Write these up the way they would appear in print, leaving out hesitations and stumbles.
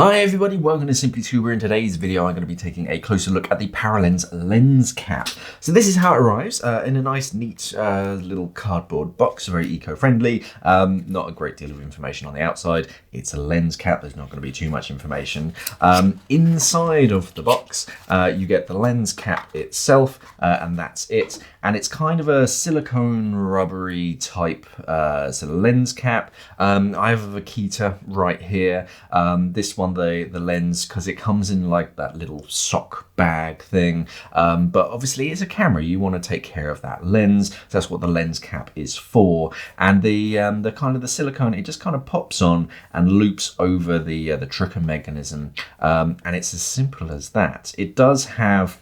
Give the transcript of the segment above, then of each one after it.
Hi everybody, welcome to Simply Scuba. In today's video I'm going to be taking a closer look at the Paralenz Lens Cap. So this is how it arrives in a nice neat little cardboard box, very eco-friendly. Not a great deal of information on the outside. It's a lens cap, there's not going to be too much information. Inside of the box you get the lens cap itself and that's it. And it's kind of a silicone rubbery type sort of lens cap. I have a Vaquita right here. This one, the lens, because it comes in like that little sock bag thing, but obviously it's a camera, you want to take care of that lens, so that's what the lens cap is for. And the kind of the silicone, it just kind of pops on and loops over the trigger mechanism, and it's as simple as that. It does have,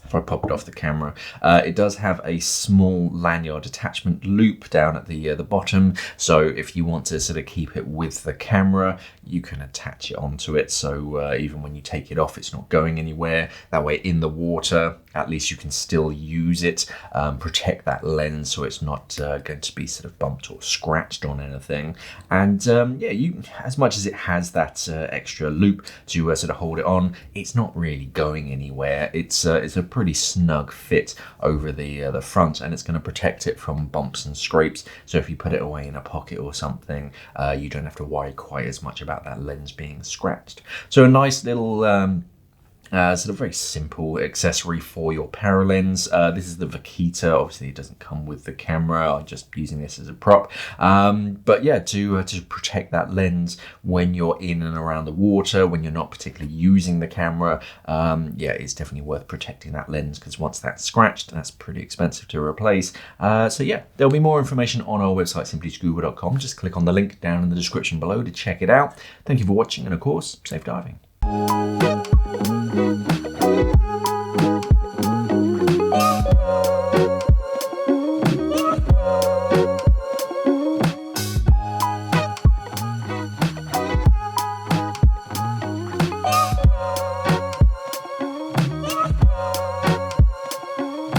if I pop it off the camera, it does have a small lanyard attachment loop down at the bottom. So if you want to sort of keep it with the camera, you can attach it onto it. So even when you take it off, it's not going anywhere. That way in the water, at least you can still use it, protect that lens so it's not going to be sort of bumped or scratched on anything. And yeah, you, as much as it has that extra loop to sort of hold it on, it's not really going anywhere. It's a pretty snug fit over the front, and it's going to protect it from bumps and scrapes. So if you put it away in a pocket or something, you don't have to worry quite as much about that lens being scratched. So a nice little sort of very simple accessory for your Paralenz. This is the Vaquita. Obviously it doesn't come with the camera, I'm just using this as a prop, but yeah, to protect that lens when you're in and around the water, when you're not particularly using the camera. Yeah, it's definitely worth protecting that lens, because once that's scratched, that's pretty expensive to replace. So yeah, there'll be more information on our website, simplyscuba.com. Just click on the link down in the description below to check it out. Thank you for watching, and of course, safe diving.